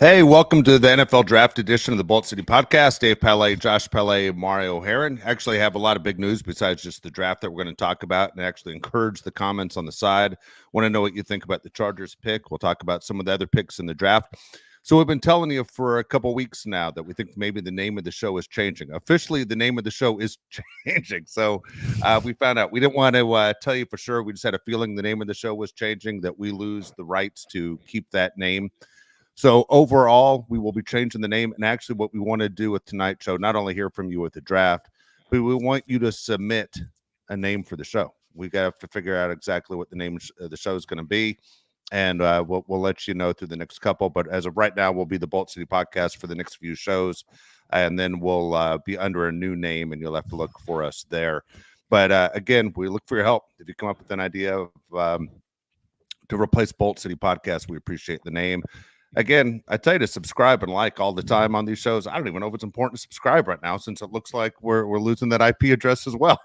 Hey, welcome to the NFL Draft edition of the Bolt City Podcast. Dave Pele, Josh Pele, Mario Heron. Actually have a lot of big news besides just the draft that we're going to talk about, and actually encourage the comments on the side. Want to know what you think about the Chargers pick. We'll talk about some of the other picks in the draft. So we've been telling you for a couple weeks now that we think maybe the name of the show is changing. Officially, the name of the show is changing. So we found out. We didn't want to tell you for sure. We just had a feeling the name of the show was changing, that we lose the rights to keep that name. So overall, we will be changing the name. And actually what we want to do with tonight's show, not only hear from you with the draft, but we want you to submit a name for the show. We have to figure out exactly what the name of the show is going to be. And we'll let you know through the next couple. But as of right now, we'll be the Bolt City Podcast for the next few shows. And then we'll be under a new name, and you'll have to look for us there. But again, we look for your help. If you come up with an idea of to replace Bolt City Podcast, we appreciate the name. Again, I tell you to subscribe and like all the time on these shows. I don't even know if it's important to subscribe right now, since it looks like we're losing that IP address as well.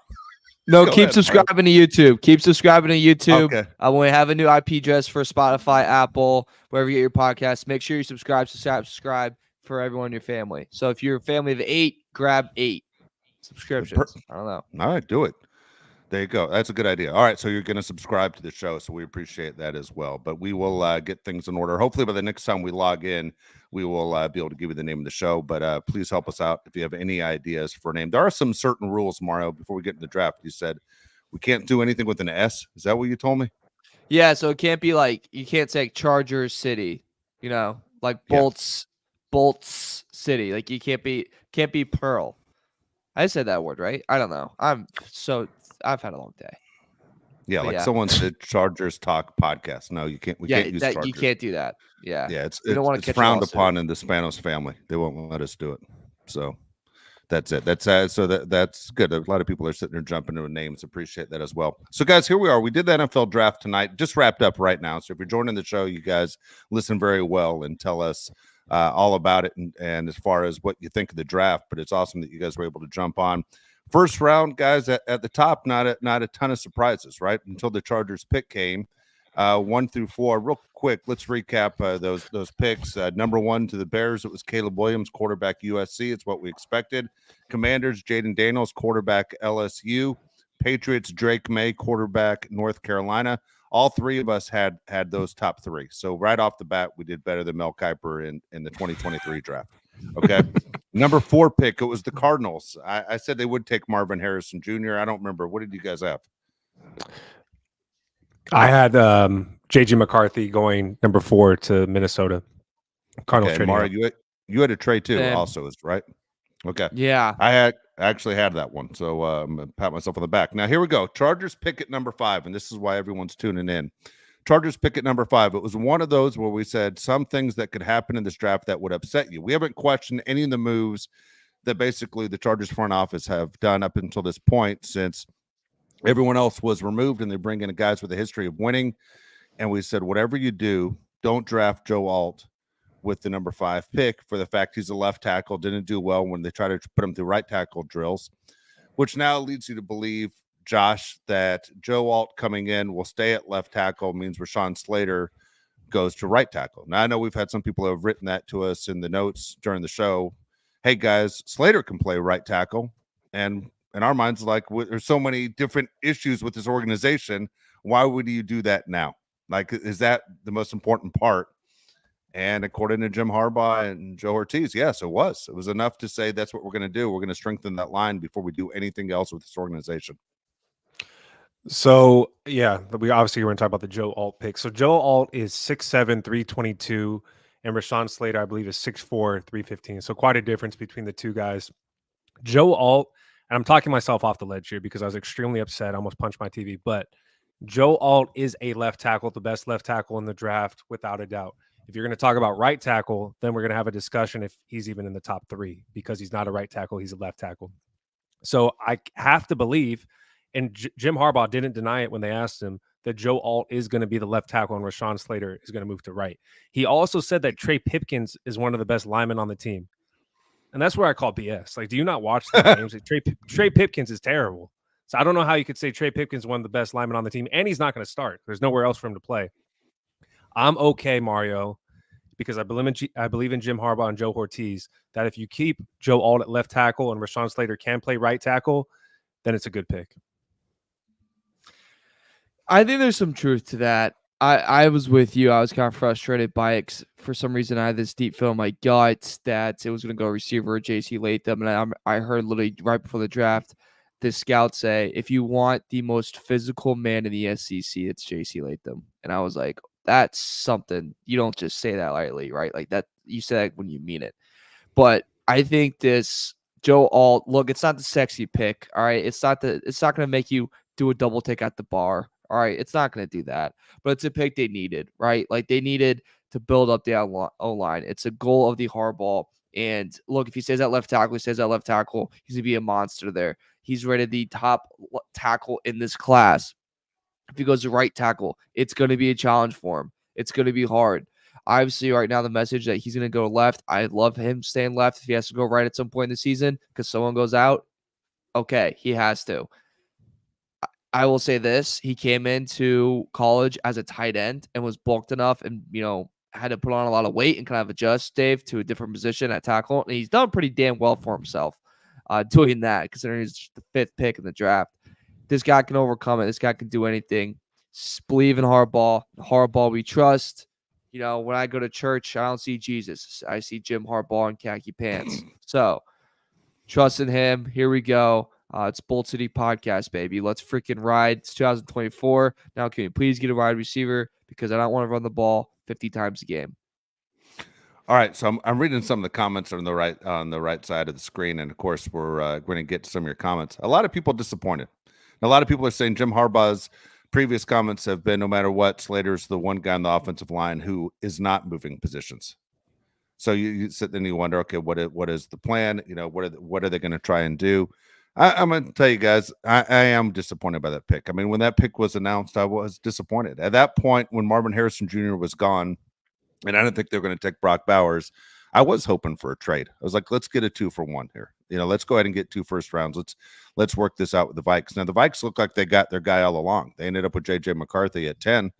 No, keep subscribing to YouTube. Keep subscribing to YouTube. Okay. When we have a new IP address for Spotify, Apple, wherever you get your podcasts, make sure you subscribe for everyone in your family. So if you're a family of 8, grab 8 subscriptions. I don't know. All right, do it. There you go. That's a good idea. All right, so you're going to subscribe to the show, so we appreciate that as well. But we will get things in order. Hopefully by the next time we log in, we will be able to give you the name of the show. But please help us out if you have any ideas for a name. There are some certain rules, Mario, before we get into the draft. You said we can't do anything with an S. Is that what you told me? Yeah, so it can't be like, you can't say Chargers City, like Bolts City. Like you can't be Pearl. I said that word, right? I don't know. I've had a long day. Yeah, but someone said Chargers Talk Podcast. No, you can't. We can't use Chargers. You can't do that. Yeah. Yeah, it's frowned upon in the Spanos family. They won't let us do it. So that's it. That's good. A lot of people are sitting there jumping into names. Appreciate that as well. So guys, here we are. We did the NFL draft tonight. Just wrapped up right now. So if you're joining the show, you guys listen very well and tell us all about it and as far as what you think of the draft. But it's awesome that you guys were able to jump on. First round, guys, at the top, not a ton of surprises, right? Until the Chargers pick came, 1 through 4. Real quick, let's recap those picks. Number 1 to the Bears, it was Caleb Williams, quarterback USC. It's what we expected. Commanders, Jaden Daniels, quarterback LSU. Patriots, Drake May, quarterback North Carolina. All three of us had those top 3. So right off the bat, we did better than Mel Kiper in the 2023 draft. Okay. Number 4 pick, it was the Cardinals. I said they would take Marvin Harrison Jr. I don't remember. What did you guys have? I had J.J. McCarthy going number 4 to Minnesota. Cardinals. Okay, Mario, you had a trade too, also, is right? Okay. Yeah. I actually had that one. So I'm going to pat myself on the back. Now, here we go. Chargers pick at number 5, and this is why everyone's tuning in. Chargers pick at number 5. It was one of those where we said some things that could happen in this draft that would upset you. We haven't questioned any of the moves that basically the Chargers front office have done up until this point, since everyone else was removed and they bring in guys with a history of winning. And we said, whatever you do, don't draft Joe Alt with the number 5 pick for the fact he's a left tackle, didn't do well when they tried to put him through right tackle drills, which now leads you to believe, Josh, that Joe Alt coming in will stay at left tackle, means Rashawn Slater goes to right tackle. Now, I know we've had some people who have written that to us in the notes during the show. Hey, guys, Slater can play right tackle. And in our minds, like, there's so many different issues with this organization. Why would you do that now? Like, is that the most important part? And according to Jim Harbaugh and Joe Ortiz, yes, it was. It was enough to say that's what we're going to do. We're going to strengthen that line before we do anything else with this organization. So, yeah, we obviously were going to talk about the Joe Alt pick. So Joe Alt is 6'7", 322, and Rashawn Slater, I believe, is 6'4", 315. So quite a difference between the two guys. Joe Alt, and I'm talking myself off the ledge here because I was extremely upset. I almost punched my TV. But Joe Alt is a left tackle, the best left tackle in the draft, without a doubt. If you're going to talk about right tackle, then we're going to have a discussion if he's even in the top 3, because he's not a right tackle. He's a left tackle. So I have to believe, and Jim Harbaugh didn't deny it when they asked him, that Joe Alt is going to be the left tackle and Rashawn Slater is going to move to right. He also said that Trey Pipkins is one of the best linemen on the team. And that's where I call BS. Like, do you not watch the games? Trey Pipkins is terrible. So I don't know how you could say Trey Pipkins is one of the best linemen on the team, and he's not going to start. There's nowhere else for him to play. I'm okay, Mario, because I believe in Jim Harbaugh and Joe Ortiz, that if you keep Joe Alt at left tackle and Rashawn Slater can play right tackle, then it's a good pick. I think there's some truth to that. I was with you. I was kind of frustrated by it 'cause for some reason I had this deep feel in my gut that it was going to go receiver JC Latham, and I heard literally right before the draft this scout say, if you want the most physical man in the SEC, it's JC Latham, and I was like, that's something you don't just say that lightly, right? Like that you say that when you mean it. But I think this Joe Alt, look, it's not the sexy pick, all right. It's not going to make you do a double take at the bar. All right, it's not going to do that, but it's a pick they needed, right? Like they needed to build up the O-line. It's a goal of the hardball. And look, if he stays at left tackle, he's going to be a monster there. He's rated the top tackle in this class. If he goes to right tackle, it's going to be a challenge for him. It's going to be hard. Obviously, right now, the message that he's going to go left, I love him staying left. If he has to go right at some point in the season because someone goes out, okay, he has to. I will say this. He came into college as a tight end and was bulked enough and, had to put on a lot of weight and kind of adjust, Dave, to a different position at tackle. And he's done pretty damn well for himself doing that, considering he's the 5th pick in the draft. This guy can overcome it. This guy can do anything. Believe in Harbaugh. Harbaugh we trust. When I go to church, I don't see Jesus. I see Jim Harbaugh in khaki pants. So trust in him. Here we go. It's Bolt City Podcast, baby. Let's freaking ride. It's 2024. Now, can you please get a wide receiver because I don't want to run the ball 50 times a game. All right, so I'm reading some of the comments on the right side of the screen, and of course, we're going to get to some of your comments. A lot of people disappointed. A lot of people are saying Jim Harbaugh's previous comments have been, no matter what, Slater's the one guy on the offensive line who is not moving positions. So you sit there and you wonder, okay, what is the plan? What are they going to try and do? I'm going to tell you guys, I am disappointed by that pick. I mean, when that pick was announced, I was disappointed. At that point, when Marvin Harrison Jr. was gone, and I didn't think they were going to take Brock Bowers, I was hoping for a trade. I was like, let's get a 2-for-1 here. Let's go ahead and get 2 first rounds. Let's work this out with the Vikes. Now, the Vikes look like they got their guy all along. They ended up with J.J. McCarthy at 10.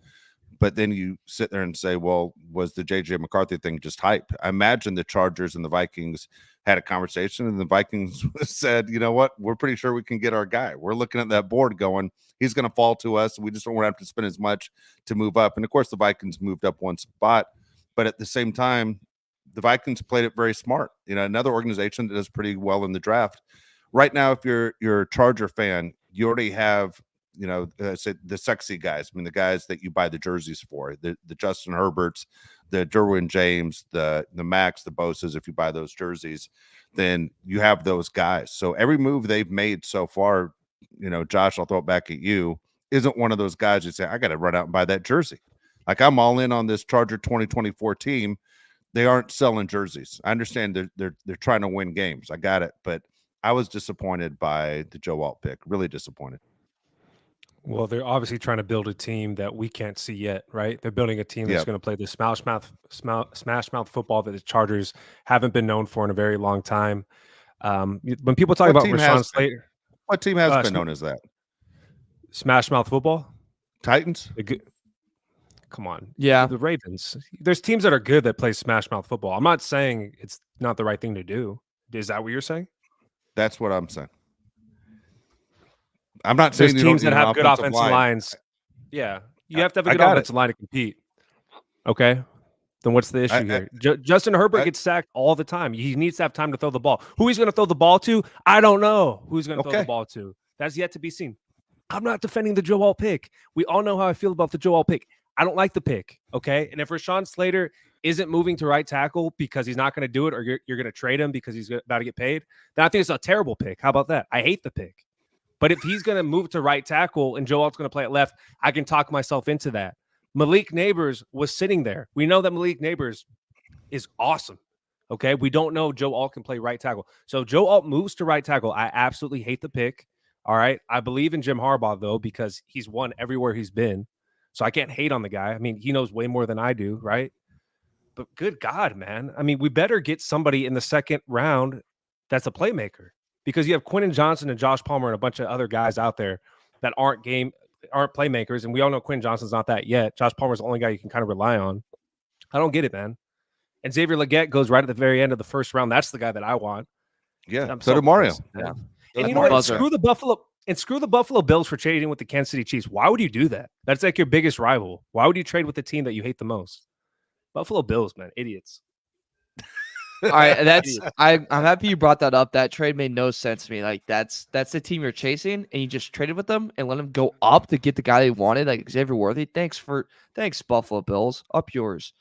But then you sit there and say, well, was the J.J. McCarthy thing just hype? I imagine the Chargers and the Vikings had a conversation, and the Vikings said, you know what? We're pretty sure we can get our guy. We're looking at that board going, he's going to fall to us. We just don't want to have to spend as much to move up. And, of course, the Vikings moved up one spot. But at the same time, the Vikings played it very smart. Another organization that does pretty well in the draft. Right now, if you're a Charger fan, you already have – the sexy guys. I mean, the guys that you buy the jerseys for, the Justin Herberts, the Derwin James, the Max, the Bosa's. If you buy those jerseys, then you have those guys. So every move they've made so far, Josh, I'll throw it back at you, isn't one of those guys who say, I got to run out and buy that jersey. Like, I'm all in on this Charger 2024 team. They aren't selling jerseys. I understand they're trying to win games. I got it. But I was disappointed by the Joe Alt pick. Really disappointed. Well, they're obviously trying to build a team that we can't see yet, right? They're building a team that's going to play the smash mouth football that the Chargers haven't been known for in a very long time. When people talk about Rashawn Slater, what team has been known as that? Smash mouth football? Titans? Come on. Yeah. The Ravens. There's teams that are good that play smash mouth football. I'm not saying it's not the right thing to do. Is that what you're saying? That's what I'm saying. I'm not saying there's teams that have good offensive lines. Yeah. You have to have a good offensive line to compete. Okay. Then what's the issue here? Justin Herbert gets sacked all the time. He needs to have time to throw the ball. Who he's going to throw the ball to, I don't know who he's going to throw the ball to. That's yet to be seen. I'm not defending the Joe Alt pick. We all know how I feel about the Joe Alt pick. I don't like the pick, okay? And if Rashawn Slater isn't moving to right tackle because he's not going to do it, or you're going to trade him because he's about to get paid, then I think it's a terrible pick. How about that? I hate the pick. But if he's going to move to right tackle and Joe Alt's going to play at left, I can talk myself into that. Malik Neighbors was sitting there. We know that Malik Neighbors is awesome, okay? We don't know Joe Alt can play right tackle. So if Joe Alt moves to right tackle, I absolutely hate the pick, all right? I believe in Jim Harbaugh, though, because he's won everywhere he's been. So I can't hate on the guy. I mean, he knows way more than I do, right? But good God, man. I mean, we better get somebody in the second round that's a playmaker. because you have Quentin Johnson and Josh Palmer and a bunch of other guys out there that aren't playmakers, and we all know Quentin Johnson's not that yet. Josh Palmer's the only guy you can kind of rely on. I don't get it, man. And Xavier Legette goes right at the very end of the first round. That's the guy that I want. Yeah, so did Mario. Yeah. And you know what? Screw the Buffalo Bills for trading with the Kansas City Chiefs. Why would you do that? That's like your biggest rival. Why would you trade with the team that you hate the most? Buffalo Bills, man, idiots. All right, I'm happy you brought that up. That trade made no sense to me. Like that's the team you're chasing, and you just traded with them and let them go up to get the guy they wanted, like Xavier Worthy. Thanks Buffalo Bills. Up yours.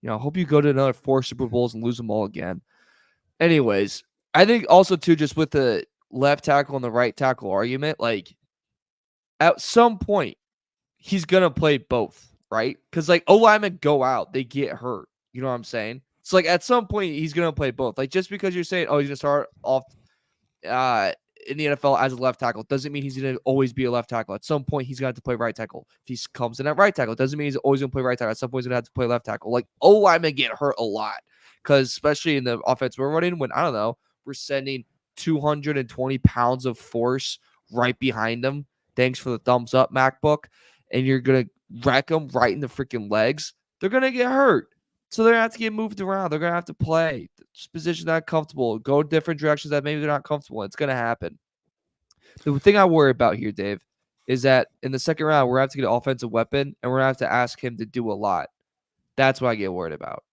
Hope you go to another 4 Super Bowls and lose them all again. Anyways, I think also too, just with the left tackle and the right tackle argument, like at some point he's gonna play both, right? Because like O-linemen go out, they get hurt. You know what I'm saying? So like at some point he's gonna play both. Like just because you're saying, oh, he's gonna start off in the NFL as a left tackle doesn't mean he's gonna always be a left tackle. At some point he's gonna have to play right tackle. If he comes in at right tackle, doesn't mean he's always gonna play right tackle. At some point he's gonna have to play left tackle. Like O-linemen get hurt a lot because especially in the offense we're running, when I don't know, we're sending 220 pounds of force right behind them. Thanks for the thumbs up, MacBook. And you're gonna wreck them right in the freaking legs. They're gonna get hurt. So they're going to have to get moved around. They're going to have to play positions not comfortable, go different directions that maybe they're not comfortable in. It's going to happen. The thing I worry about here, Dave, is that in the second round, we're going to have to get an offensive weapon, and we're going to have to ask him to do a lot. That's what I get worried about.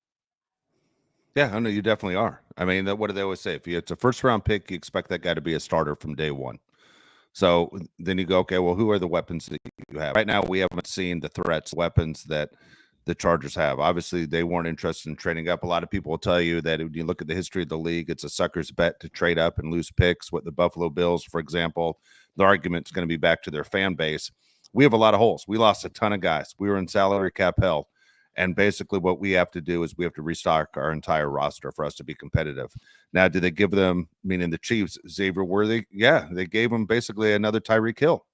Yeah, I know you definitely are. I mean, what do they always say? If it's a first-round pick, you expect that guy to be a starter from day one. So then you go, okay, well, who are the weapons that you have? Right now, we haven't seen the weapons that the Chargers have. Obviously, they weren't interested in trading up. A lot of people will tell you that when you look at the history of the league, it's a sucker's bet to trade up and lose picks. With the Buffalo Bills, for example, the argument's going to be back to their fan base. We have a lot of holes. We lost a ton of guys. We were in salary cap hell. And basically what we have to do is we have to restock our entire roster for us to be competitive. Now, did they give them, meaning the Chiefs, Xavier Worthy? Yeah, they gave them basically another Tyreek Hill.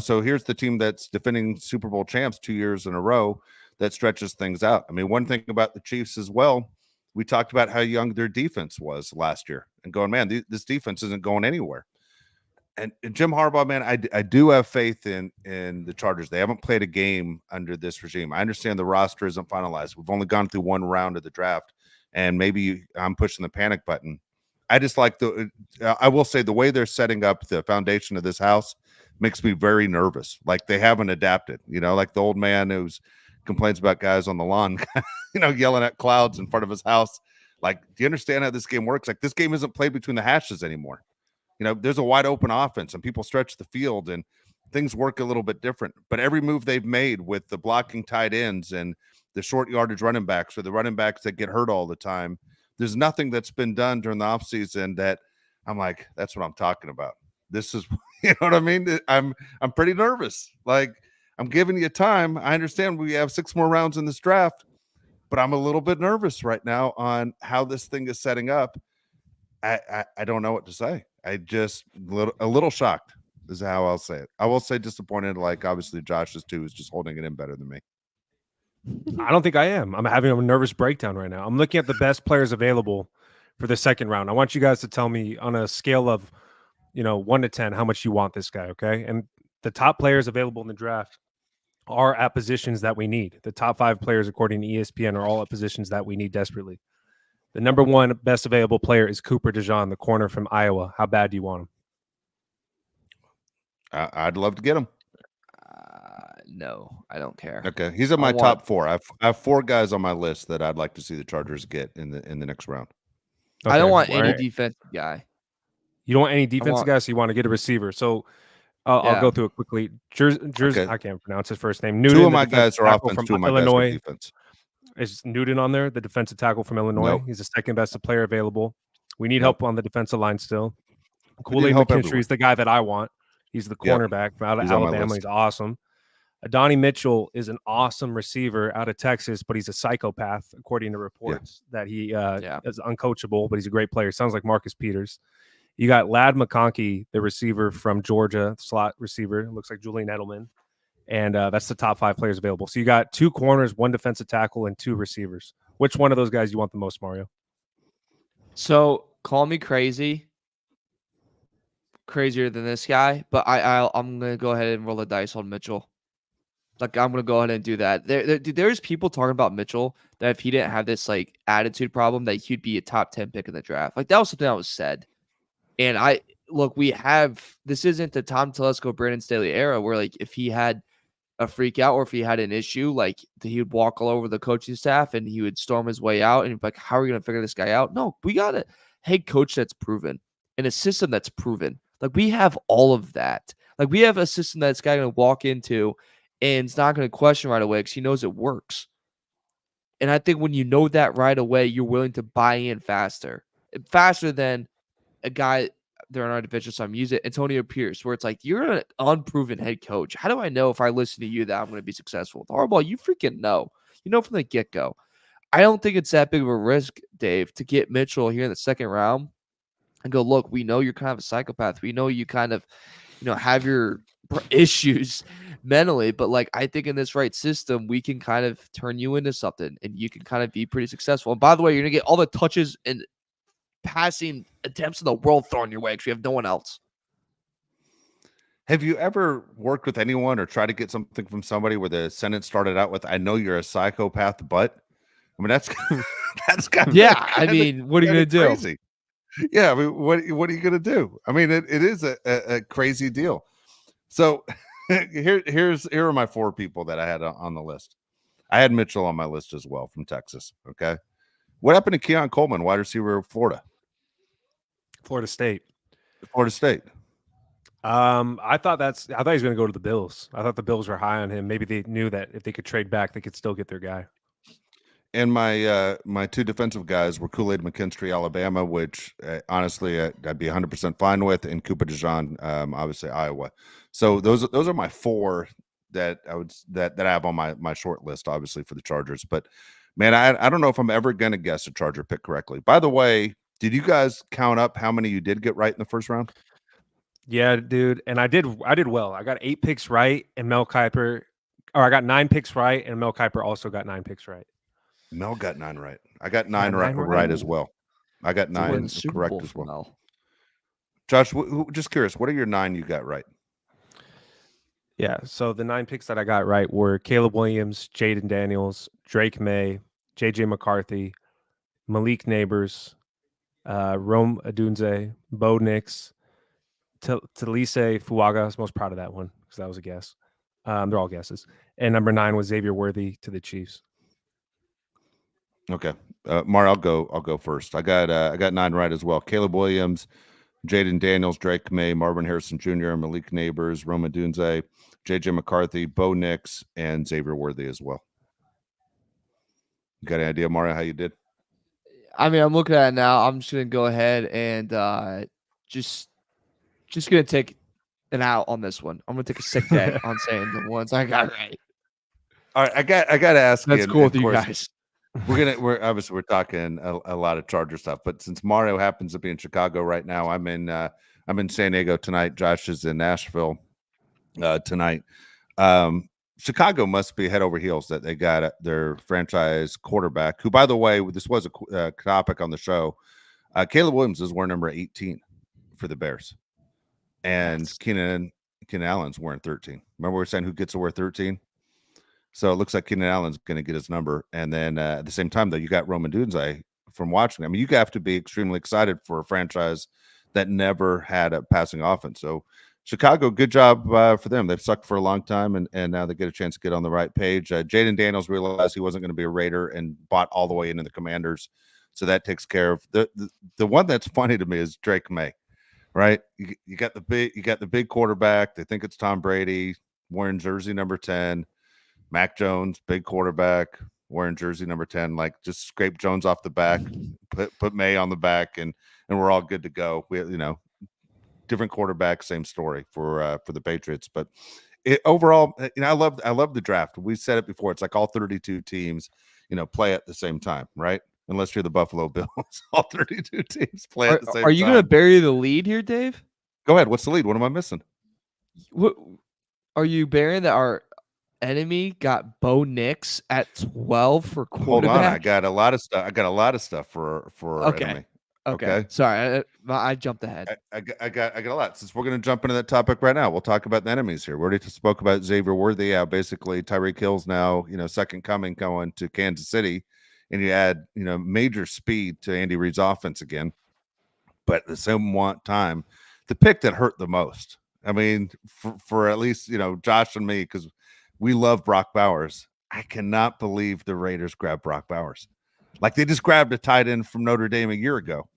So here's the team that's defending Super Bowl champs 2 years in a row that stretches things out. I mean, one thing about the Chiefs as well, we talked about how young their defense was last year and going, man, this defense isn't going anywhere. And Jim Harbaugh, man, I do have faith in the Chargers. They haven't played a game under this regime. I understand the roster isn't finalized. We've only gone through one round of the draft, and maybe I'm pushing the panic button. I just like I will say the way they're setting up the foundation of this house makes me very nervous. Like they haven't adapted, like the old man who's complains about guys on the lawn, yelling at clouds in front of his house. Like, do you understand how this game works? Like this game isn't played between the hashes anymore. There's a wide open offense and people stretch the field and things work a little bit different. But every move they've made with the blocking tight ends and the short yardage running backs or the running backs that get hurt all the time, there's nothing that's been done during the offseason that I'm like, that's what I'm talking about. This is, you know what I mean? I'm pretty nervous. Like, I'm giving you time. I understand we have 6 more rounds in this draft, but I'm a little bit nervous right now on how this thing is setting up. I don't know what to say. I just a little shocked is how I'll say it. I will say disappointed. Like obviously Josh is too, is just holding it in better than me. I don't think I am. I'm having a nervous breakdown right now. I'm looking at the best players available for the second round. I want you guys to tell me on a scale of, 1 to 10, how much you want this guy. Okay. And the top players available in the draft are at positions that we need. The top 5 players, according to ESPN, are all at positions that we need desperately. The number 1 best available player is Cooper DeJean, the corner from Iowa. How bad do you want him? I'd love to get him. No, I don't care. Okay, he's in my top 4. I have 4 guys on my list that I'd like to see the Chargers get in the next round. Okay. I don't want any defensive guy. You don't want any defensive guy, so you want to get a receiver. So I'll go through it quickly. Okay. I can't pronounce his first name. Newton, 2 of my guys are offense, 2 of my Illinois. guys are defense. Is Newton on there, the defensive tackle from Illinois? Nope. He's the second best player available. We need help on the defensive line still. Kool-Aid McKinstry is the guy that I want. He's the cornerback from out of Alabama. He's awesome. Adonai Mitchell is an awesome receiver out of Texas, but he's a psychopath, according to reports, that he is uncoachable, but he's a great player. Sounds like Marcus Peters. You got Ladd McConkey, the receiver from Georgia, slot receiver. Looks like Julian Edelman. And that's the top 5 players available. So you got 2 corners, 1 defensive tackle, and 2 receivers. Which one of those guys you want the most, Mario? So call me crazy, crazier than this guy, but I'm gonna go ahead and roll the dice on Mitchell. Like I'm gonna go ahead and do that. There's people talking about Mitchell that if he didn't have this like attitude problem, that he'd be a top 10 pick in the draft. Like that was something that was said. And we have this isn't the Tom Telesco, Brandon Staley era where like if he had a freak out or if he had an issue, like he would walk all over the coaching staff and he would storm his way out and he'd be like, how are we gonna figure this guy out? No, we got a head coach that's proven and a system that's proven. Like we have all of that. Like we have a system that this guy gonna walk into and it's not gonna question right away because he knows it works. And I think when you know that right away, you're willing to buy in faster than a guy. They're in our division, so I'm using Antonio Pierce, where it's like you're an unproven head coach. How do I know if I listen to you that I'm going to be successful? With Harbaugh, you freaking know. You know from the get go. I don't think it's that big of a risk, Dave, to get Mitchell here in the second round and go, look, we know you're kind of a psychopath. We know you kind of, have your issues mentally, but like I think in this right system, we can kind of turn you into something and you can kind of be pretty successful. And by the way, you're going to get all the touches and passing attempts in the world thrown your way because we have no one else. Have you ever worked with anyone or tried to get something from somebody where the sentence started out with, I know you're a psychopath, but I mean, that's kind of, I mean, what are you going to do? Crazy. Yeah. I mean, what are you going to do? I mean, it is a crazy deal. So here are my 4 people that I had on the list. I had Mitchell on my list as well from Texas. Okay. What happened to Keon Coleman, wide receiver of Florida? Florida State. I thought he was going to go to the Bills. I thought the Bills were high on him. Maybe they knew that if they could trade back, they could still get their guy. And my 2 defensive guys were Kool-Aid McKinstry, Alabama, which honestly I'd be 100% fine with, and Cooper DeJean, obviously Iowa. So those are my 4 that I have on my short list, obviously for the Chargers. But man, I don't know if I'm ever going to guess a Charger pick correctly. By the way, did you guys count up how many you did get right in the first round? Yeah, dude. And I did well. I got 8 picks right, and Mel Kiper, or I got 9 picks right, and Mel Kiper also got 9 picks right. Mel got 9 right. I got 9 right as well. I got 9 correct as well. Mel. Josh, just curious, what are your 9 you got right? Yeah, so the 9 picks that I got right were Caleb Williams, Jaden Daniels, Drake May, JJ McCarthy, Malik Neighbors, Rome Adunze, Bo Nix, Talise Fuaga. I was most proud of that one because that was a guess. They're all guesses. And number 9 was Xavier Worthy to the Chiefs. Okay, Mar, I'll go first. I got 9 right as well. Caleb Williams, Jaden Daniels, Drake May, Marvin Harrison Jr., Malik Neighbors, Roma Dunze, JJ McCarthy, Bo Nix, and Xavier Worthy as well. You got any idea, Mario, how you did? I mean, I'm looking at it now. I'm just gonna go ahead and just gonna take an out on this one. I'm gonna take a sick day on saying the ones I got right. All right, I got to ask. That's cool with you guys. We're obviously talking a lot of Charger stuff, but since Mario happens to be in Chicago right now, I'm in San Diego tonight. Josh is in Nashville tonight. Chicago must be head over heels that they got their franchise quarterback, who, by the way, this was a topic on the show. Caleb Williams is wearing number 18 for the Bears, and Keenan Allen's wearing 13. Remember we were saying who gets to wear 13? So it looks like Keenan Allen's going to get his number. And then at the same time, though, you got Roman Dunze from watching. I mean, you have to be extremely excited for a franchise that never had a passing offense. So Chicago, good job for them. They've sucked for a long time, and now they get a chance to get on the right page. Jaden Daniels realized he wasn't going to be a Raider and bought all the way into the Commanders. So that takes care of the one that's funny to me is Drake May, right? You got the big quarterback. They think it's Tom Brady wearing jersey number 10. Mac Jones, big quarterback, wearing jersey number 10, like just scrape Jones off the back, put May on the back, and we're all good to go. We, different quarterback, same story for the Patriots. But overall, I love the draft. We said it before. It's like all 32 teams, play at the same time, right? Unless you're the Buffalo Bills, all 32 teams play at the same time. Are you going to bury the lead here, Dave? Go ahead. What's the lead? What am I missing? What are you burying that our enemy got Bo Nix at 12 for quarterback? Hold on, I got a lot of stuff for okay. enemy. Okay. Sorry, I jumped ahead. I got a lot. Since we're going to jump into that topic right now, we'll talk about the enemies here. We already spoke about Xavier Worthy. Basically, Tyreek Hill's now, second coming going to Kansas City, and you add, major speed to Andy Reid's offense again. But at the same time, the pick that hurt the most, I mean, for at least, Josh and me, because we love Brock Bowers. I cannot believe the Raiders grabbed Brock Bowers. Like, they just grabbed a tight end from Notre Dame a year ago,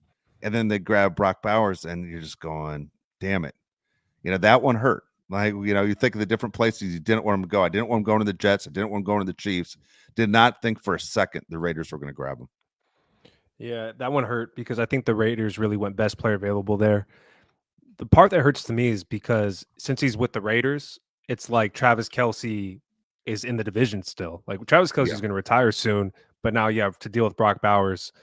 and then they grab Brock Bowers, and you're just going, damn it. That one hurt. Like, you think of the different places you didn't want him to go. I didn't want him going to the Jets. I didn't want him going to the Chiefs. Did not think for a second the Raiders were going to grab him. Yeah, that one hurt because I think the Raiders really went best player available there. The part that hurts to me is because since he's with the Raiders, it's like Travis Kelce is in the division still. Like, Travis Kelce is going to retire soon, but now you have to deal with Brock Bowers.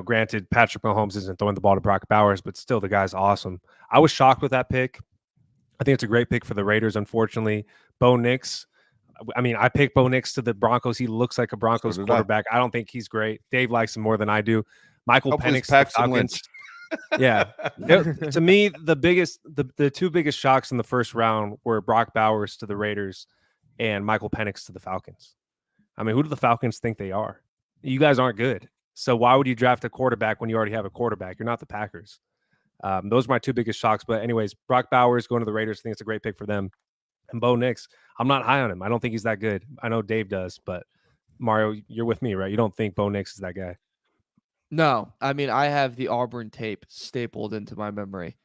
Granted, Patrick Mahomes isn't throwing the ball to Brock Bowers, but still, the guy's awesome. I was shocked with that pick. I think it's a great pick for the Raiders, unfortunately. Bo Nix. I mean, I picked Bo Nix to the Broncos. He looks like a Broncos quarterback. I don't think he's great. Dave likes him more than I do. Michael Penix to the Falcons. Yeah. To me, the two biggest shocks in the first round were Brock Bowers to the Raiders and Michael Penix to the Falcons. I mean, who do the Falcons think they are? You guys aren't good. So why would you draft a quarterback when you already have a quarterback? You're not the Packers. Those are my two biggest shocks. But anyways, Brock Bowers going to the Raiders, I think it's a great pick for them. And Bo Nix, I'm not high on him. I don't think he's that good. I know Dave does, but Mario, you're with me, right? You don't think Bo Nix is that guy? No, I mean, I have the Auburn tape stapled into my memory.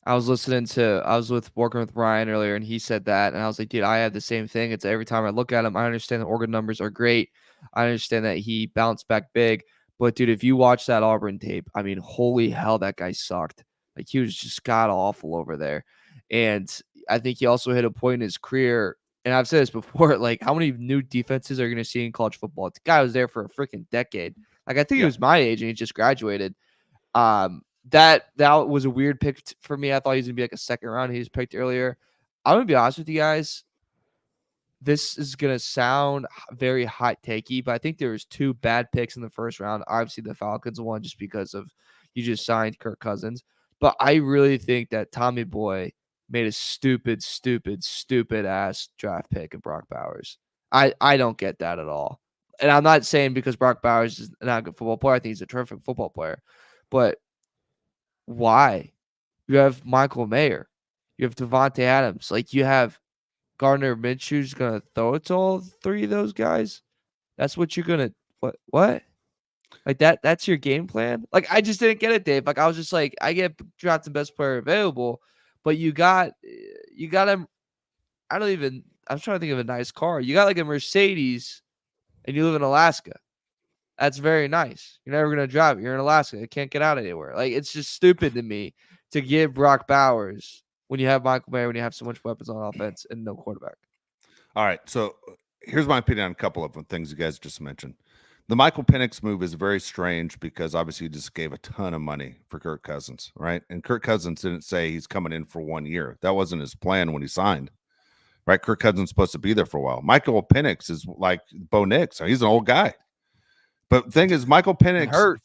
I was working with Ryan earlier, and he said that, and I was like, dude, I have the same thing. It's every time I look at him, I understand the organ numbers are great. I understand that he bounced back big. But, dude, if you watch that Auburn tape, I mean, holy hell, that guy sucked. Like, he was just god-awful over there. And I think he also hit a point in his career, and I've said this before, like, how many new defenses are you going to see in college football? The guy was there for a freaking decade. Like, I think he was my age, and he just graduated. That was a weird pick for me. I thought he was going to be like a second round. He was picked earlier. I'm going to be honest with you guys. This is going to sound very hot takey, but I think there was two bad picks in the first round. Obviously, the Falcons won just because of you just signed Kirk Cousins. But I really think that Tommy Boy made a stupid ass draft pick of Brock Bowers. I don't get that at all. And I'm not saying because Brock Bowers is not a good football player. I think he's a terrific football player. But why? You have Michael Mayer. You have Devontae Adams. Like, you have Gardner Minshew's going to throw it to all three of those guys? That's what you're going to – what? Like, that's your game plan? Like, I just didn't get it, Dave. Like, I was just like, I get drafted best player available, but you got him – I'm trying to think of a nice car. You got like a Mercedes and you live in Alaska. That's very nice. You're never going to drive it. You're in Alaska. You can't get out anywhere. Like, it's just stupid to me to give Brock Bowers when you have Michael Mayer, when you have so much weapons on offense and no quarterback. All right. So here's my opinion on a couple of things you guys just mentioned. The Michael Penix move is very strange because obviously he just gave a ton of money for Kirk Cousins, right? And Kirk Cousins didn't say he's coming in for 1 year. That wasn't his plan when he signed, right? Kirk Cousins is supposed to be there for a while. Michael Penix is like Bo Nix. He's an old guy. But the thing is, Michael Penix hurt.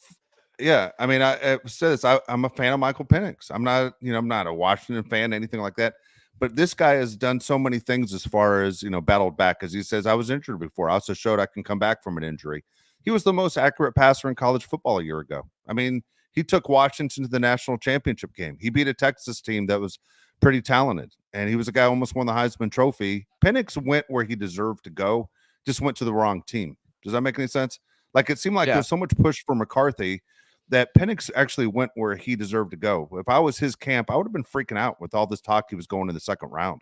Yeah, I mean, I said this. I'm a fan of Michael Penix. I'm not a Washington fan, anything like that. But this guy has done so many things as far as, battled back. As he says, I was injured before. I also showed I can come back from an injury. He was the most accurate passer in college football a year ago. I mean, he took Washington to the national championship game. He beat a Texas team that was pretty talented, and he was a guy who almost won the Heisman Trophy. Penix went where he deserved to go, just went to the wrong team. Does that make any sense? Like, it seemed like there's so much push for McCarthy that Penix actually went where he deserved to go. If I was his camp, I would have been freaking out with all this talk he was going in the second round,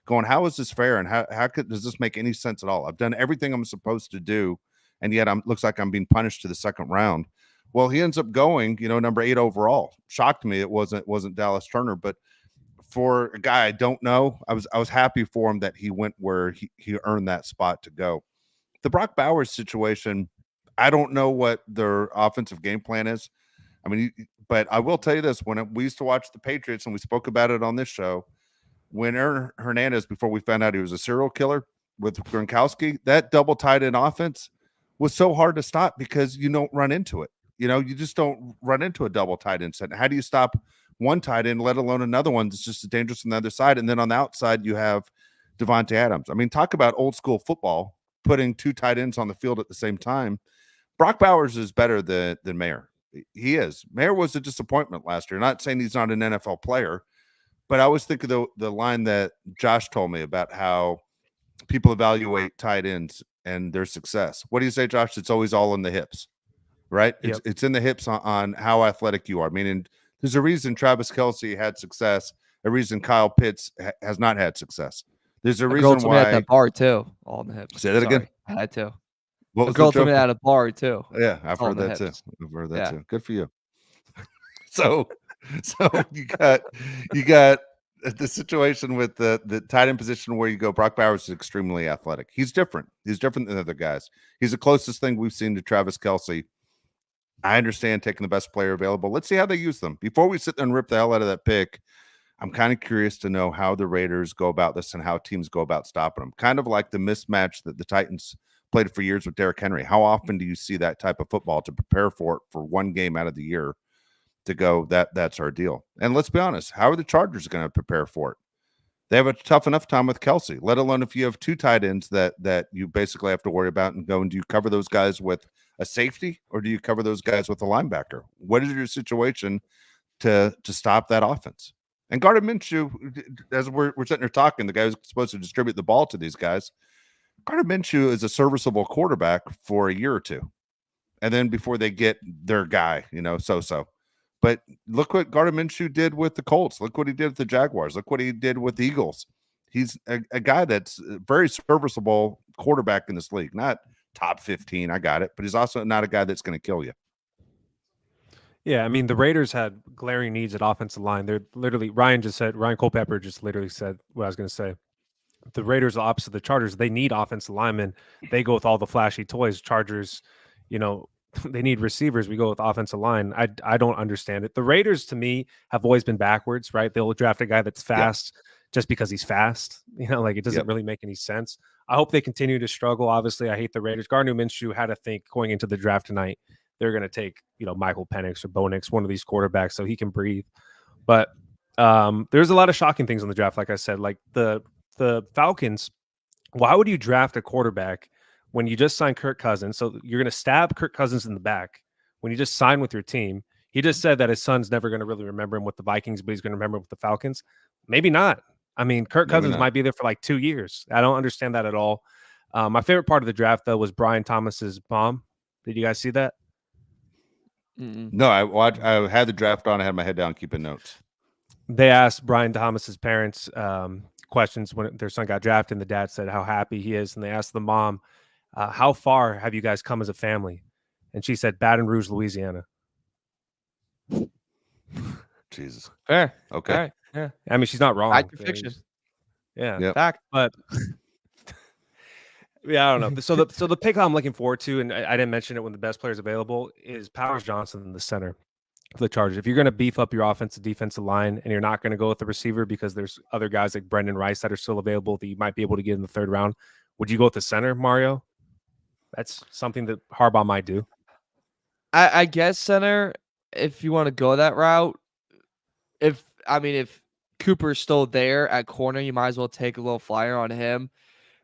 going, how is this fair? And does this make any sense at all? I've done everything I'm supposed to do, and yet looks like I'm being punished to the second round. Well, he ends up going, number 8 overall. Shocked me it wasn't Dallas Turner, but for a guy I don't know, I was happy for him that he went where he earned that spot to go. The Brock Bowers situation, I don't know what their offensive game plan is. I mean, but I will tell you this: when we used to watch the Patriots, and we spoke about it on this show, when Aaron Hernandez, before we found out he was a serial killer with Gronkowski, that double tight end offense was so hard to stop because you don't run into it. You just don't run into a double tight end set. How do you stop one tight end, let alone another one that's just as dangerous on the other side? And then on the outside, you have Devontae Adams. I mean, talk about old school football, putting two tight ends on the field at the same time. Brock Bowers is better than Mayer. He is. Mayer was a disappointment last year. Not saying he's not an NFL player, but I always think of the line that Josh told me about how people evaluate tight ends and their success. What do you say, Josh? It's always all in the hips, right? Yep. It's in the hips on how athletic you are. Meaning, there's a reason Travis Kelce had success, a reason Kyle Pitts has not had success. There's a reason why. At that bar too, all in the hips. Say that again. I had to. What a was girl the told joke? me at a bar too. Yeah, I've heard that too. I've heard that too. Good for you. So you got the situation with the tight end position where you go. Brock Bowers is extremely athletic. He's different. He's different than other guys. He's the closest thing we've seen to Travis Kelce. I understand taking the best player available. Let's see how they use them. Before we sit there and rip the hell out of that pick, I'm kind of curious to know how the Raiders go about this and how teams go about stopping them. Kind of like the mismatch that the Titans played for years with Derrick Henry. How often do you see that type of football to prepare for it for one game out of the year to go, that's our deal? And let's be honest, how are the Chargers going to prepare for it? They have a tough enough time with Kelce, let alone if you have two tight ends that you basically have to worry about and go, and do you cover those guys with a safety or do you cover those guys with a linebacker? What is your situation to stop that offense? And Gardner Minshew, as we're sitting here talking, the guy who's supposed to distribute the ball to these guys, Gardner Minshew is a serviceable quarterback for a year or two. And then before they get their guy, so. But look what Gardner Minshew did with the Colts. Look what he did with the Jaguars. Look what he did with the Eagles. He's a guy that's a very serviceable quarterback in this league. Not top 15, I got it. But he's also not a guy that's going to kill you. Yeah, I mean, the Raiders had glaring needs at offensive line. They're literally, Ryan Culpepper just literally said what I was going to say. The Raiders are opposite the Chargers. They need offensive linemen. They go with all the flashy toys. Chargers, they need receivers. We go with offensive line. I don't understand it. The Raiders, to me, have always been backwards, right? They'll draft a guy that's fast just because he's fast. It doesn't really make any sense. I hope they continue to struggle. Obviously, I hate the Raiders. Gardner Minshew had to think going into the draft tonight, they're going to take, Michael Penix or Bo Nix, one of these quarterbacks, so he can breathe. But there's a lot of shocking things in the draft. Like I said, like the Falcons, why would you draft a quarterback when you just signed Kirk Cousins? So you're going to stab Kirk Cousins in the back when you just signed with your team. He just said that his son's never going to really remember him with the Vikings, but he's going to remember him with the Falcons. Maybe not. I mean, Kirk Cousins might be there for like 2 years. I don't understand that at all. My favorite part of the draft, though, was Brian Thomas's bomb. Did you guys see that? No, I had the draft on. I had my head down, keeping notes. They asked Brian Thomas's parents questions when their son got drafted, and the dad said how happy he is. And they asked the mom, how far have you guys come as a family? And she said, Baton Rouge, Louisiana. Jesus. Fair. Okay. All right. Yeah. I mean, she's not wrong. Fact or fiction? Yeah. Yep. Fact. But yeah, I don't know. So the pick I'm looking forward to, and I didn't mention it when the best players available, is Powers Johnson, the center for the Chargers. If you're going to beef up your offensive defensive line and you're not going to go with the receiver because there's other guys like Brendan Rice that are still available that you might be able to get in the third round, would you go with the center, Mario? That's something that Harbaugh might do. I guess center, if you want to go that route. If Cooper's still there at corner, you might as well take a little flyer on him.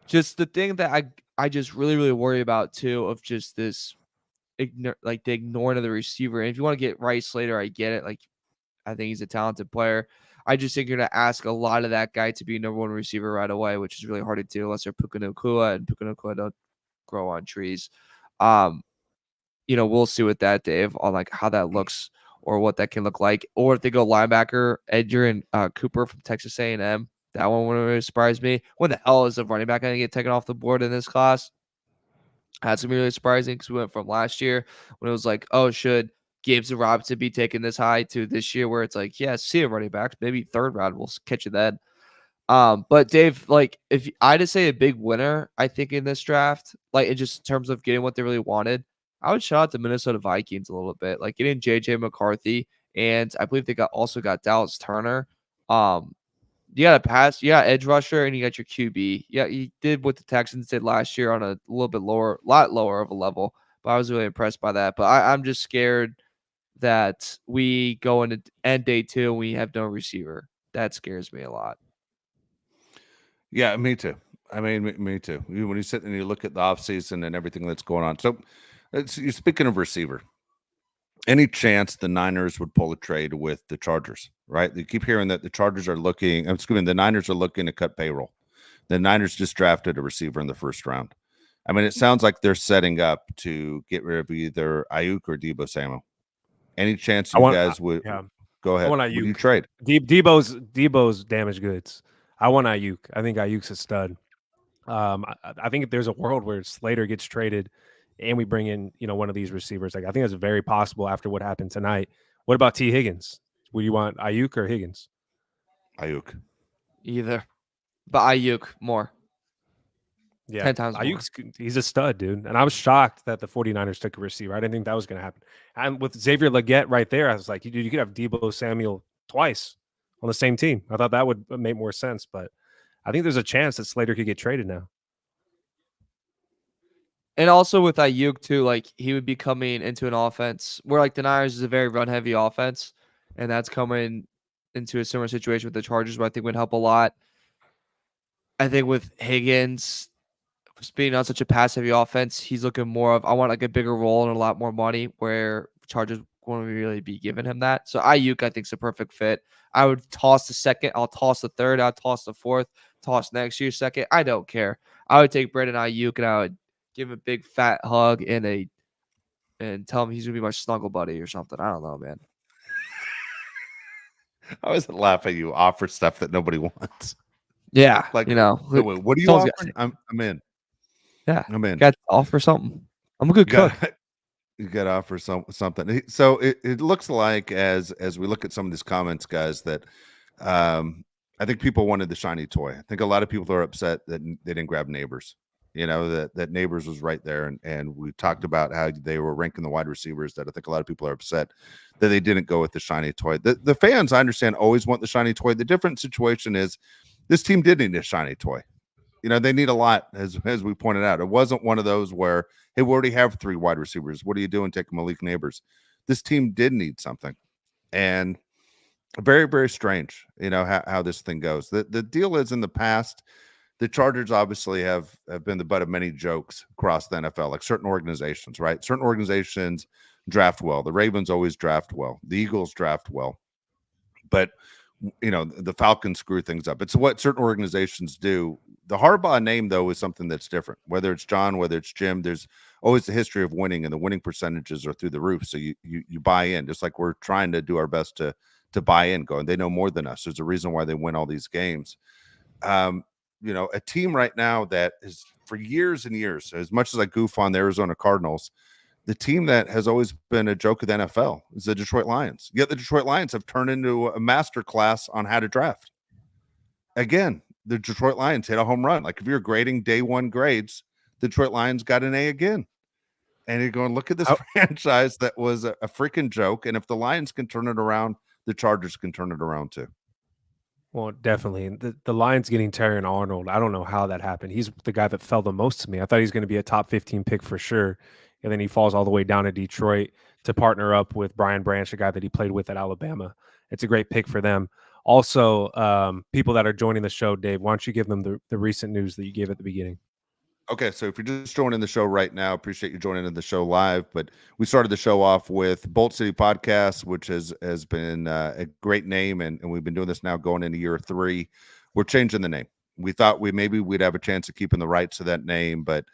Just the thing that I just really, really worry about too, of just this the ignoring of the receiver. And if you want to get Rice later, I get it. Like, I think he's a talented player. I just think you're going to ask a lot of that guy to be number one receiver right away, which is really hard to do unless they're Puka Nacua, and Puka Nacua don't grow on trees. We'll see with that, Dave, on like how that looks or what that can look like. Or if they go linebacker, Edger and Cooper from Texas A&M, that one wouldn't really surprise me. When the hell is a running back going to get taken off the board in this class? That's going to be really surprising because we went from last year when it was like, oh, should Gibbs and Robinson be taken this high, to this year where it's like, yeah, see a running back, maybe third round, we'll catch you then. But Dave, like, if I had to say a big winner, I think in this draft, like in just terms of getting what they really wanted, I would shout out the Minnesota Vikings a little bit, like getting JJ McCarthy, and I believe they also got Dallas Turner. You got a pass, you got edge rusher, and you got your QB. Yeah, you did what the Texans did last year on a little bit lot lower of a level. but I was really impressed by that. But I'm just scared that we go into end day 2 and we have no receiver. That scares me a lot. Yeah, me too. I mean, me too. When you sit and you look at the offseason and everything that's going on. So, you're speaking of receiver. Any chance the Niners would pull a trade with the Chargers, right? You keep hearing that the Chargers are looking, the Niners are looking to cut payroll. The Niners just drafted a receiver in the first round. I mean, it sounds like they're setting up to get rid of either Ayuk or Deebo Samuel. Any chance you guys would go ahead? I want Would you Ayuk. trade? Debo's damaged goods. I want Ayuk. I think Ayuk's a stud. I think if there's a world where Slater gets traded and we bring in, one of these receivers, like I think that's very possible after what happened tonight. What about T. Higgins? Would you want Ayuk or Higgins? Ayuk. Either. But Ayuk more. Yeah. 10 times Ayuk's he's a stud, dude. And I was shocked that the 49ers took a receiver. I didn't think that was going to happen. And with Xavier Legette right there, I was like, you could have Deebo Samuel twice on the same team. I thought that would make more sense, but I think there's a chance that Slater could get traded now. And also with Ayuk too, like he would be coming into an offense where like the Niners is a very run heavy offense, and that's coming into a similar situation with the Chargers, where I think would help a lot. I think with Higgins being on such a pass heavy offense, he's looking more of I want like a bigger role and a lot more money, where Chargers won't really be giving him that. So Ayuk I think is a perfect fit. I would toss the second, I'll toss the third, I'll toss the fourth, toss next year's second. I don't care. I would take Brandon Ayuk and I would give him a big fat hug and tell him he's gonna be my snuggle buddy or something. I don't know, man. I always laugh at you offer stuff that nobody wants. Yeah, Like, wait, what do you offer? I'm in. Yeah, I'm in. Got to offer something. I'm a good cook. You got to offer something. So it looks like as we look at some of these comments, guys, that I think people wanted the shiny toy. I think a lot of people are upset that they didn't grab Neighbors. That Neighbors was right there, and we talked about how they were ranking the wide receivers. That I think a lot of people are upset that they didn't go with the shiny toy. The fans, I understand, always want the shiny toy. The different situation is this team did need a shiny toy. They need a lot, as we pointed out. It wasn't one of those where, hey, we already have 3 wide receivers. What are you doing taking Malik Neighbors? This team did need something, and very, very strange. How this thing goes. The deal is in the past. The Chargers obviously have been the butt of many jokes across the NFL, like certain organizations, right? Certain organizations draft well. The Ravens always draft well. The Eagles draft well. But, the Falcons screw things up. It's what certain organizations do. The Harbaugh name, though, is something that's different. Whether it's John, whether it's Jim, there's always the history of winning, and the winning percentages are through the roof. So you buy in, just like we're trying to do our best to buy in, going, they know more than us. There's a reason why they win all these games. A team right now that is for years and years, as much as I goof on the Arizona Cardinals, the team that has always been a joke of the NFL is the Detroit Lions. Yet the Detroit Lions have turned into a master class on how to draft. Again, the Detroit Lions hit a home run. Like if you're grading day 1 grades, the Detroit Lions got an A again. And you're going, look at this franchise that was a freaking joke. And if the Lions can turn it around, the Chargers can turn it around too. Well, definitely. The Lions getting Terrion Arnold, I don't know how that happened. He's the guy that fell the most to me. I thought he was going to be a top 15 pick for sure. And then he falls all the way down to Detroit to partner up with Brian Branch, a guy that he played with at Alabama. It's a great pick for them. Also, people that are joining the show, Dave, why don't you give them the recent news that you gave at the beginning? Okay, so if you're just joining the show right now, appreciate you joining in the show live. But we started the show off with Bolt City Podcast, which has been a great name, and we've been doing this now going into year 3. We're changing the name. We thought we'd have a chance of keeping the rights to that name, but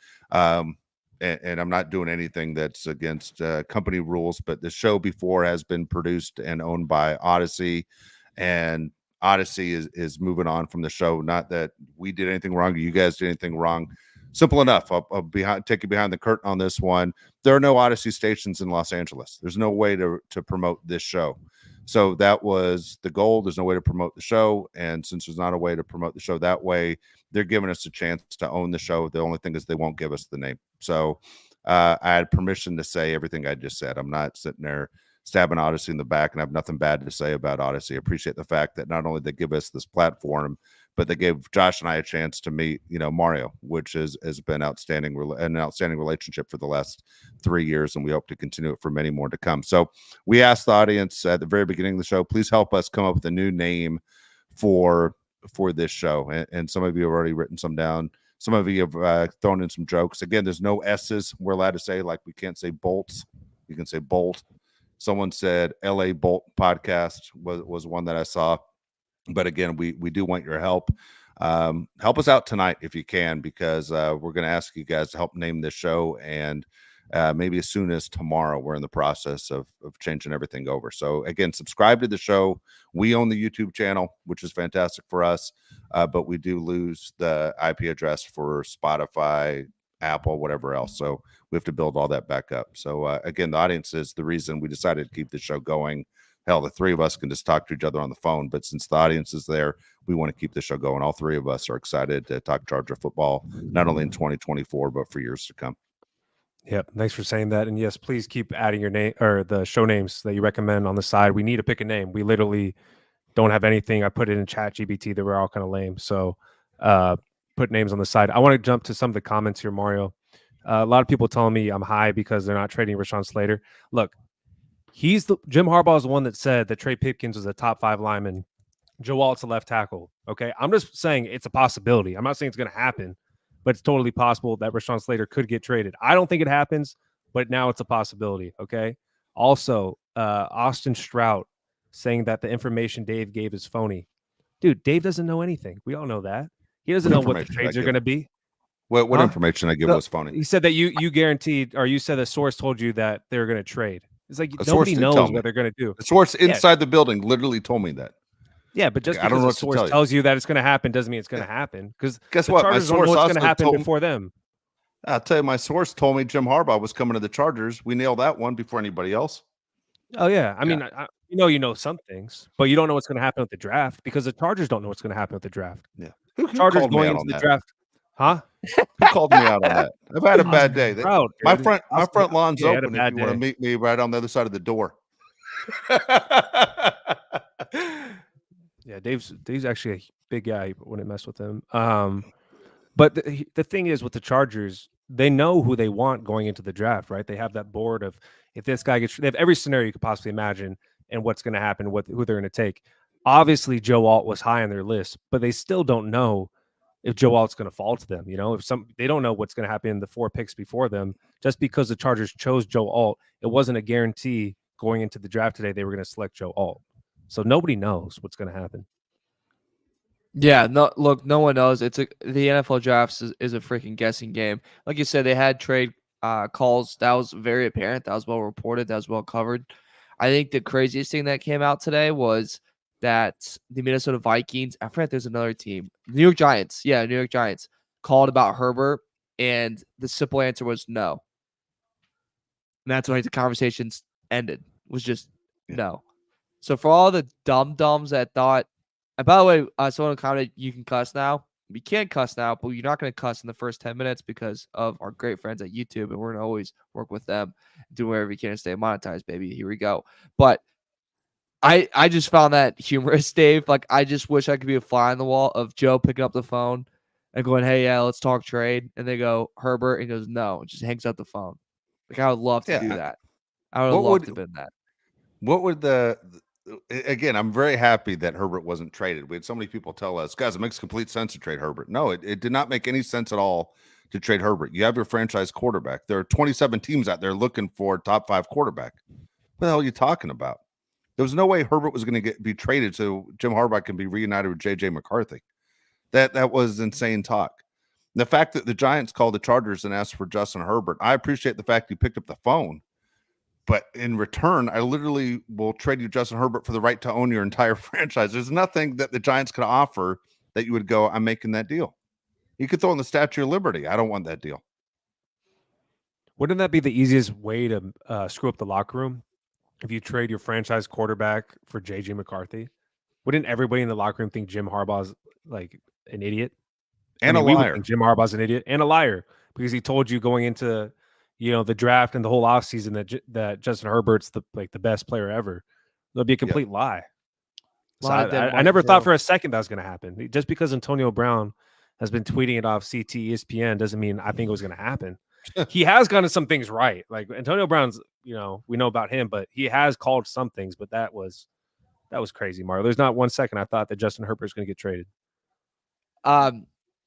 and I'm not doing anything that's against company rules. But the show before has been produced and owned by Odyssey, and Odyssey is moving on from the show. Not that we did anything wrong, or you guys did anything wrong. Simple enough. I'll take you behind the curtain on this one. There are no Odyssey stations in Los Angeles. There's no way to promote this show. So that was the goal. There's no way to promote the show. And since there's not a way to promote the show that way, they're giving us a chance to own the show. The only thing is they won't give us the name. So I had permission to say everything I just said. I'm not sitting there stabbing Odyssey in the back, and I have nothing bad to say about Odyssey. I appreciate the fact that not only they give us this platform, but they gave Josh and I a chance to meet, Mario, which has been an outstanding relationship for the last 3 years, and we hope to continue it for many more to come. So we asked the audience at the very beginning of the show, please help us come up with a new name for this show, and some of you have already written some down. Some of you have thrown in some jokes. Again, there's no S's we're allowed to say, like we can't say bolts. You can say bolt. Someone said LA Bolt Podcast was one that I saw. But again, we do want your help. Help us out tonight if you can, because we're going to ask you guys to help name this show. And maybe as soon as tomorrow, we're in the process of changing everything over. So again, subscribe to the show. We own the YouTube channel, which is fantastic for us. But we do lose the IP address for Spotify, Apple, whatever else. So we have to build all that back up. So again, the audience is the reason we decided to keep the show going. Hell, the three of us can just talk to each other on the phone, but since the audience is there, we want to keep the show going. All three of us are excited to talk Charger football, not only in 2024, but for years to come. Yep. Thanks for saying that. And yes, please keep adding your name or the show names that you recommend on the side. We need to pick a name. We literally don't have anything. I put it in ChatGPT that we're all kind of lame. So put names on the side. I want to jump to some of the comments here, Mario. A lot of people telling me I'm high because they're not trading Rashawn Slater. Look, Jim Harbaugh is the one that said that Trey Pipkins was a top 5 lineman. Joe Alt's a left tackle. Okay. I'm just saying it's a possibility. I'm not saying it's going to happen, but it's totally possible that Rashawn Slater could get traded. I don't think it happens, but now it's a possibility. Okay. Also, Austin Strout saying that the information Dave gave is phony. Dude, Dave doesn't know anything. We all know that. He doesn't know what the trades are going to be. What information I give was phony? He said that you guaranteed, or you said the source told you that they were going to trade. It's like nobody knows what they're going to do. The source inside the building literally told me that. Yeah, but just because the source tells you that it's going to happen doesn't mean it's going to happen. Because guess what? My source don't know what's going to happen before them. I'll tell you, my source told me Jim Harbaugh was coming to the Chargers. We nailed that one before anybody else. Oh yeah, I mean, you know some things, but you don't know what's going to happen with the draft because the Chargers don't know what's going to happen with the draft. Yeah, Chargers going into the draft. Huh? Who called me out on that? I've had a bad day. My front lawn's open if you want to meet me right on the other side of the door. Yeah, Dave's actually a big guy. Wouldn't mess with him. But the thing is with the Chargers, they know who they want going into the draft, right? They have that board of if this guy gets. They have every scenario you could possibly imagine and what's going to happen, who they're going to take. Obviously, Joe Alt was high on their list, but they still don't know if Joe Alt's going to fall to them. They don't know what's going to happen in the 4 picks before them. Just because the Chargers chose Joe Alt, it wasn't a guarantee going into the draft today they were going to select Joe Alt. So nobody knows what's going to happen. Yeah, no one knows. The NFL drafts is a freaking guessing game. Like you said, they had trade calls. That was very apparent. That was well reported. That was well covered. I think the craziest thing that came out today was that the Minnesota Vikings, I forget there's another team, New York Giants. Yeah, New York Giants called about Herbert, and the simple answer was no. And that's why the conversations ended. Was just no. So for all the dum-dums that thought, and by the way, someone commented, you can cuss now. We can't cuss now, but you're not going to cuss in the first 10 minutes because of our great friends at YouTube, and we're going to always work with them, do whatever we can to stay monetized, baby. Here we go. But I just found that humorous, Dave. Like, I just wish I could be a fly on the wall of Joe picking up the phone and going, hey, yeah, let's talk trade. And they go, Herbert, and he goes, no, and just hangs up the phone. Like, I would love to do that. I would love to have been that. What would again, I'm very happy that Herbert wasn't traded. We had so many people tell us, guys, it makes complete sense to trade Herbert. No, it did not make any sense at all to trade Herbert. You have your franchise quarterback. There are 27 teams out there looking for a top 5 quarterback. What the hell are you talking about? There was no way Herbert was going to be traded so Jim Harbaugh can be reunited with J.J. McCarthy. That was insane talk. The fact that the Giants called the Chargers and asked for Justin Herbert, I appreciate the fact he picked up the phone. But in return, I literally will trade you Justin Herbert for the right to own your entire franchise. There's nothing that the Giants could offer that you would go, I'm making that deal. You could throw in the Statue of Liberty. I don't want that deal. Wouldn't that be the easiest way to screw up the locker room? If you trade your franchise quarterback for J.J. McCarthy, wouldn't everybody in the locker room think Jim Harbaugh's like an idiot? And a liar. Jim Harbaugh's an idiot and a liar because he told you going into the draft and the whole offseason that Justin Herbert's the best player ever. It'll be a complete lie. So I never thought for a second that was going to happen. Just because Antonio Brown has been tweeting it off CT ESPN doesn't mean I think it was going to happen. He has gotten some things right. Like Antonio Brown's, we know about him, but he has called some things. But that was crazy, Mario. There's not 1 second I thought that Justin Herbert's going to get traded.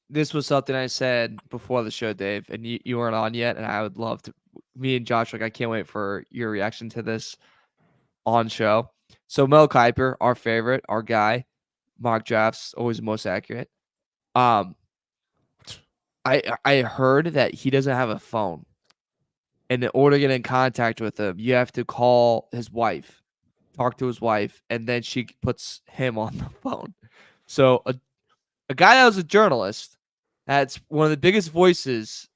This was something I said before the show, Dave, and you weren't on yet, and I would love to. Me and Josh, I can't wait for your reaction to this on show. So Mel Kiper, our favorite, our guy, mock drafts always the most accurate. I heard that he doesn't have a phone, and in order to get in contact with him, you have to call his wife, talk to his wife, and then she puts him on the phone. So a guy that was a journalist, that's one of the biggest voices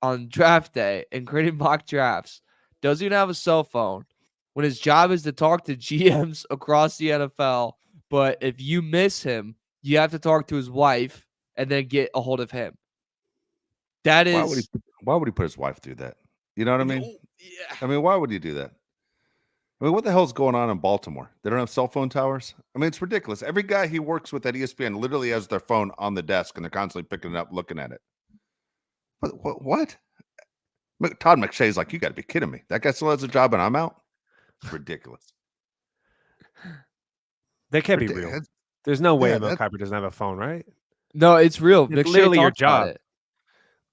on draft day and creating mock drafts, doesn't even have a cell phone when his job is to talk to GMs across the NFL. But if you miss him, you have to talk to his wife and then get a hold of him. That is why would he put his wife through that? You know what I mean? Yeah. I mean, why would he do that? I mean, what the hell's going on in Baltimore? They don't have cell phone towers? I mean, it's ridiculous. Every guy he works with at ESPN literally has their phone on the desk, and they're constantly picking it up, looking at it. What? Todd McShay's like, you got to be kidding me. That guy still has a job, and I'm out? It's ridiculous. That can't be real. There's no way Mel Kiper doesn't have a phone, right? No, it's real. It's literally your job.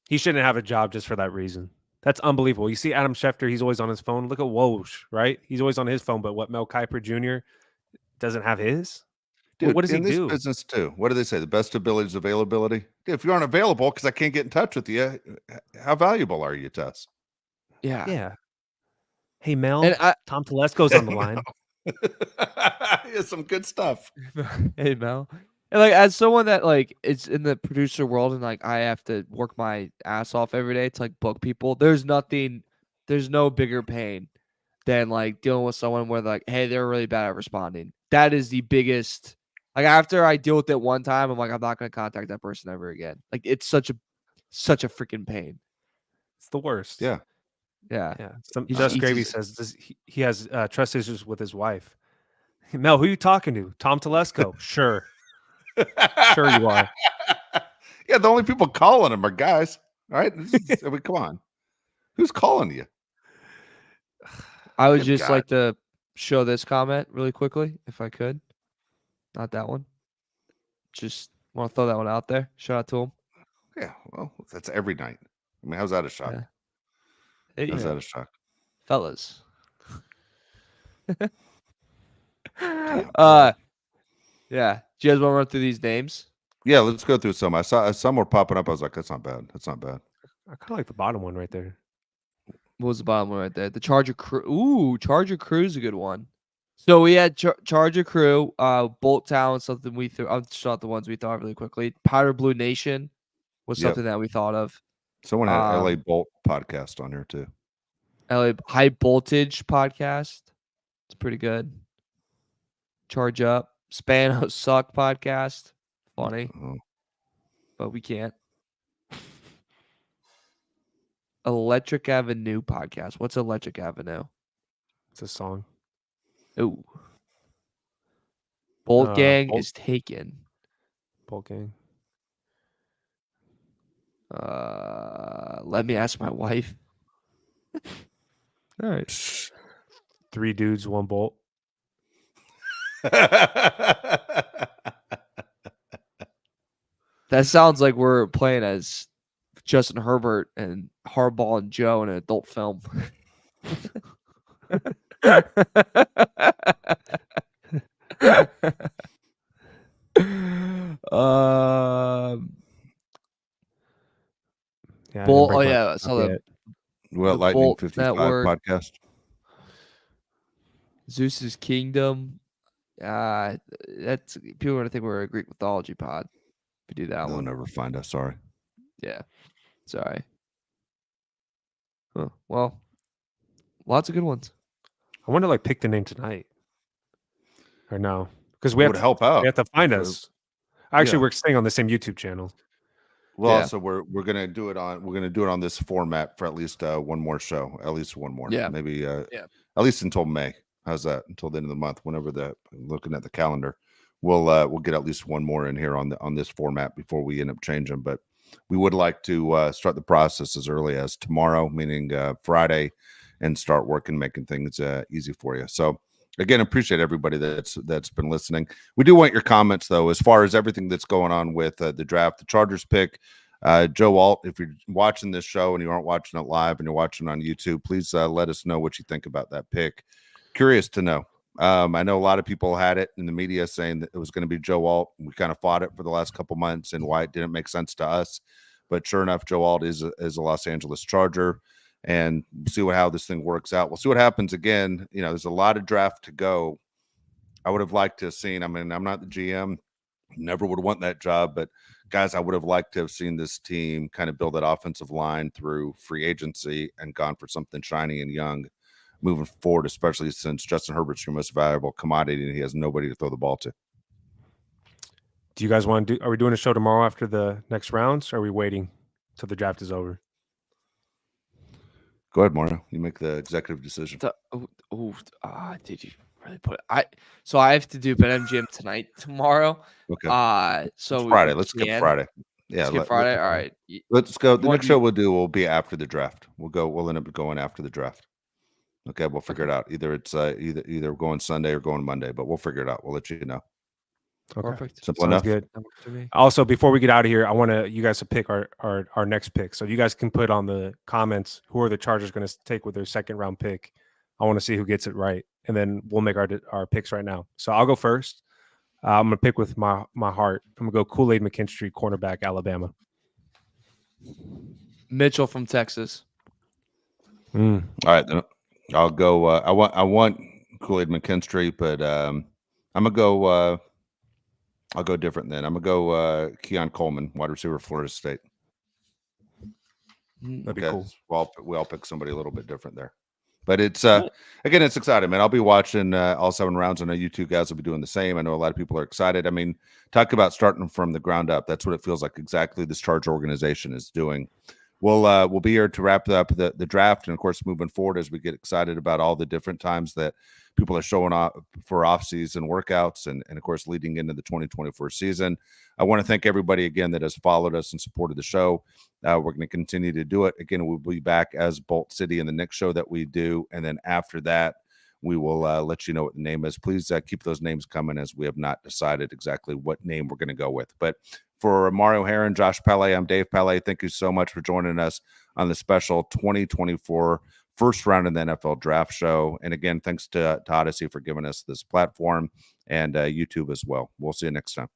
He shouldn't have a job just for that reason. That's unbelievable. You see Adam Schefter, he's always on his phone. Look at Woj, right? He's always on his phone, but what, Mel Kiper Jr. doesn't have his? Dude, what does he do? In this business, too, what do they say? The best ability is availability? Dude, if you aren't available because I can't get in touch with you, how valuable are you to us? Yeah. Yeah. Hey, Mel, and Tom Telesco's on the line. Yeah, some good stuff. Hey, Mel. And like, as someone that like is in the producer world and like I have to work my ass off every day to like book people, there's no bigger pain than like dealing with someone where like, hey, they're really bad at responding. That is the biggest. Like after I deal with it one time, I'm like, I'm not gonna contact that person ever again. Like it's such a freaking pain. It's the worst. Yeah. Just Gravy says he has trust issues with his wife. Mel, who are you talking to? Tom Telesco. Sure. Sure you are. Yeah, the only people calling him are guys. All right. I mean, come on. Who's calling you? I would just like to show this comment really quickly, if I could. Not that one. Just want to throw that one out there. Shout out to him. Yeah, well, that's every night. I mean, how's that a shock? Yeah. How's that a shock? Fellas. Yeah. Do you guys want to run through these names? Yeah, let's go through some. I saw some were popping up. I was like, that's not bad. That's not bad. I kind of like the bottom one right there. What was the bottom one right there? The Charger Crew. Ooh, Charger Crew is a good one. So we had Charger Crew, Bolt Town, something we threw. I'll just out the ones we thought really quickly. Powder Blue Nation was something that we thought of. Someone had LA Bolt podcast on here too. LA High Voltage podcast. It's pretty good. Charge Up. Spanos Suck podcast. Funny. But we can't. Electric Avenue podcast. What's Electric Avenue? It's a song. Ooh. Bolt Gang is taken. Bolt Gang. Let me ask my wife. All right. 3 dudes, 1 bolt. That sounds like we're playing as Justin Herbert and Harbaugh and Joe in an adult film. Bolt. Oh yeah, I saw the Lightning Bolt 55 Network podcast. Zeus's Kingdom. That's people are gonna think we're a Greek mythology pod. If we do that one, They'll never find us. Sorry. Yeah, sorry. Huh. Well, lots of good ones. I wonder, like, pick the name tonight or no? Because we have to help out. We have to find us. Actually, we're staying on the same YouTube channel. Well, so we're gonna do it on this format for at least one more show, at least one more. Yeah, maybe at least until May. How's that? Until the end of the month, whenever looking at the calendar, we'll get at least one more in here on this format before we end up changing. But we would like to start the process as early as tomorrow, meaning Friday, and start working, making things easy for you. So again, appreciate everybody that's been listening. We do want your comments though, as far as everything that's going on with the draft, the Chargers pick. Joe Alt, if you're watching this show and you aren't watching it live and you're watching on YouTube, please let us know what you think about that pick. Curious to know. I know a lot of people had it in the media saying that it was going to be Joe Alt. We kind of fought it for the last couple months and why it didn't make sense to us. But sure enough, Joe Alt is a Los Angeles Charger, and we'll see how this thing works out. We'll see what happens again. You know, there's a lot of draft to go. I would have liked to have seen, I mean, I'm not the GM, never would want that job, but guys, I would have liked to have seen this team kind of build that offensive line through free agency and gone for something shiny and young moving forward, especially since Justin Herbert's your most valuable commodity and he has nobody to throw the ball to. Do you guys want to are we doing a show tomorrow after the next rounds? Or are we waiting till the draft is over? Go ahead, Mario. You make the executive decision. Did you really put it? So I have to do BetMGM tonight, tomorrow. Okay. So it's Friday. Let's skip Friday. Yeah. Skip Friday. All right. Let's go. The next show we'll do will be after the draft. We'll end up going after the draft. Okay, we'll figure it out. Either it's either going Sunday or going Monday, but we'll figure it out. We'll let you know. Okay. Perfect. Simple Sounds enough. Good. Also, before we get out of here, I want you guys to pick our next pick. So you guys can put on the comments who are the Chargers going to take with their second round pick. I want to see who gets it right, and then we'll make our picks right now. So I'll go first. I'm gonna pick with my heart. I'm gonna go Kool-Aid McKinstry, cornerback, Alabama. Mitchell from Texas. All right, then I'll go. I want Kool-Aid McKinstry, but I'm gonna go. I'll go different then. I'm gonna go Keon Coleman, wide receiver, Florida State. That'd be cool. We all pick somebody a little bit different there. But it's again, it's exciting, man. I'll be watching all 7 rounds. I know you two guys will be doing the same. I know a lot of people are excited. I mean, talk about starting from the ground up. That's what it feels like exactly this Charger organization is doing. We'll be here to wrap up the draft, and of course, moving forward as we get excited about all the different times that people are showing up for off-season workouts, and of course, leading into the 2024 season. I want to thank everybody again that has followed us and supported the show. We're going to continue to do it. Again, we'll be back as Bolt City in the next show that we do, and then after that, we will let you know what the name is. Please keep those names coming, as we have not decided exactly what name we're going to go with. But for Mario Heron, Josh Pele, I'm Dave Pele. Thank you so much for joining us on the special 2024 first round in the NFL draft show. And again, thanks to Odyssey for giving us this platform, and YouTube as well. We'll see you next time.